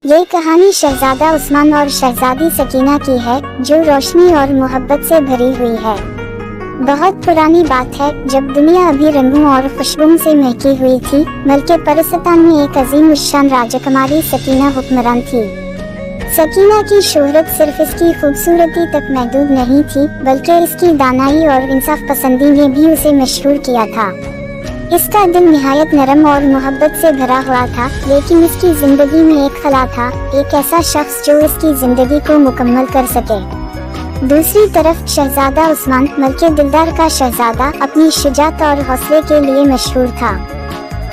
ये कहानी शहजादा उस्मान और शहजादी सकीना की है, जो रोशनी और मोहब्बत से भरी हुई है। बहुत पुरानी बात है, जब दुनिया अभी रंगों और खुशबुओं से महकी हुई थी। मल्के परसतान में एक अजीम उश्शान राजकुमारी सकीना हुक्मरान थी। सकीना की शोहरत सिर्फ इसकी खूबसूरती तक महदूद नहीं थी, बल्कि इसकी दानाई और इंसाफ पसंदी ने भी उसे मशहूर किया था। इसका दिल निहायत नरम और मोहब्बत से भरा हुआ था, लेकिन इसकी जिंदगी में एक खला था, एक ऐसा शख्स जो इसकी जिंदगी को मुकम्मल कर सके। दूसरी तरफ शहजादा उस्मान, मल्के दिलदार का शहजादा, अपनी शुजाअत और हौसले के लिए मशहूर था।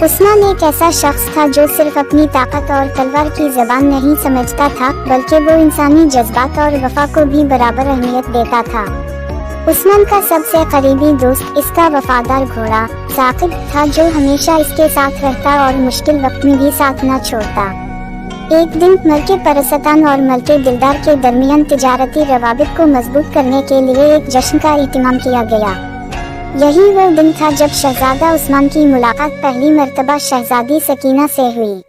उस्मान एक ऐसा शख्स था जो सिर्फ अपनी ताकत और तलवार की ज़बान नहीं समझता था, बल्कि वो इंसानी जज्बात और वफा को भी बराबर अहमियत देता था। उस्मान का सबसे करीबी दोस्त इसका वफादार घोड़ा साकिब था, जो हमेशा इसके साथ रहता और मुश्किल वक्त में भी साथ न छोड़ता। एक दिन मल्के परसतान और मल्के दिलदार के दरमियान तिजारती रवाबित को मजबूत करने के लिए एक जश्न का इत्मीनान किया गया। यही वो दिन था जब शहजादा उस्मान की मुलाकात पहली मर्तबा शहजादी सकीना से हुई।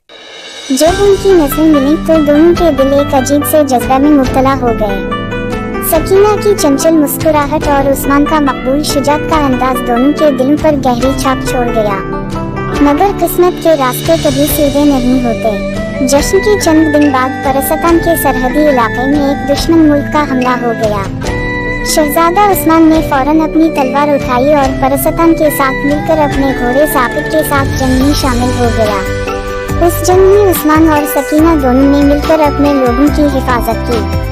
जब उनकी नजरें मिली तो दोनों के दिल एक अजीब से जज्बे में मुब्तला हो गए। सकीना की चंचल मुस्कुराहट और उस्मान का मकबूल शुजाअत का अंदाज दोनों के दिल पर गहरी छाप छोड़ गया। मगर किस्मत के रास्ते कभी सीधे नहीं होते। जश्न के चंद दिन बाद परसतान के सरहदी इलाके में एक दुश्मन मुल्क का हमला हो गया। शहजादा उस्मान ने फौरन अपनी तलवार उठाई और परसतान के साथ मिलकर अपने घोड़े साकिब के साथ जंग में शामिल हो गया। उस जंग में उस्मान और सकीना दोनों ने मिलकर अपने लोगों की हिफाजत की।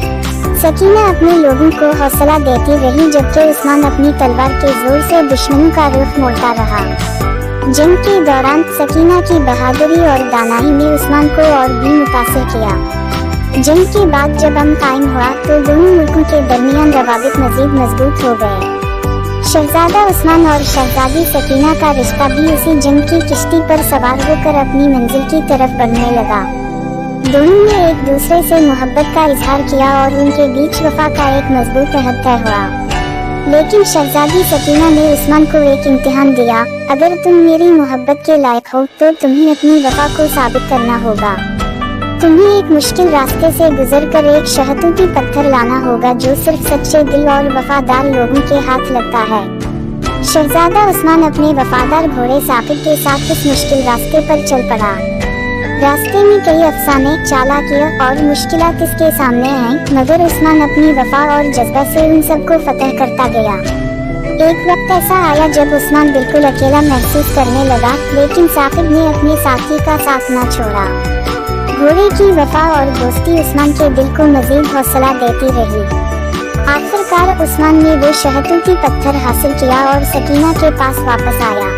सकीना अपने लोगों को हौसला देती रही, जबकि उस्मान अपनी तलवार के जोर से दुश्मनों का रुख मोड़ता रहा। जंग के दौरान सकीना की बहादुरी और दानाई ने उस्मान को और भी मुतासिर किया। जंग के बाद जब अमन कायम हुआ तो दोनों मुल्कों के दरमियान रवाबित मजीद मजबूत हो गए। शहजादा उस्मान और शहजादी सकीना का रिश्ता भी उसी जंग की किश्ती पर सवार होकर अपनी मंजिल की तरफ बढ़ने लगा। दोनों ने एक दूसरे से मोहब्बत का इजहार किया और उनके बीच वफा का एक मजबूत अहद तय हुआ। लेकिन शहजादी सकीना ने उस्मान को एक इम्तिहान दिया, अगर तुम मेरी मोहब्बत के लायक हो तो तुम्हें अपनी वफा को साबित करना होगा। तुम्हें एक मुश्किल रास्ते से गुजरकर एक शहतूती पत्थर लाना होगा जो सिर्फ सच्चे दिल और वफादार लोगों के हाथ लगता है। शहजादा उस्मान अपने वफादार घोड़े साकिब के साथ इस मुश्किल रास्ते पर चल पड़ा। रास्ते में कई अफसाने, चालाकियां और मुश्किलात इसके सामने आईं, मगर उस्मान अपनी वफा और जज्बा से उन सबको फतह करता गया। एक वक्त ऐसा आया जब उस्मान बिल्कुल अकेला महसूस करने लगा, लेकिन साकिब ने अपने साथी का साथ न छोड़ा। घोड़े की वफा और दोस्ती उस्मान के दिल को मजीद हौसला देती रही। आखिरकार उस्मान ने वो शहतूती पत्थर हासिल किया और सकीना के पास वापस आया।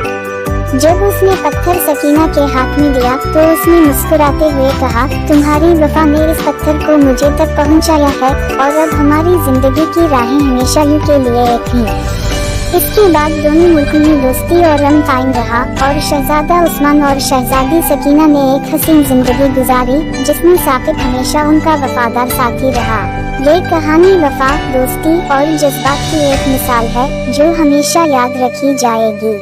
जब उसने पत्थर सकीना के हाथ में दिया तो उसने मुस्कुराते हुए कहा, तुम्हारी वफा ने इस पत्थर को मुझे तक पहुंचाया है और अब हमारी जिंदगी की राहें हमेशा यूं के लिए एक ही। इसके बाद दोनों मुल्कों में दोस्ती और अमन कायम रहा और शहजादा उस्मान और शहजादी सकीना ने एक हसीन जिंदगी गुजारी, जिसमें साकिब हमेशा उनका वफादार साथी रहा। ये कहानी वफा, दोस्ती और जज्बात की एक मिसाल है, जो हमेशा याद रखी जाएगी।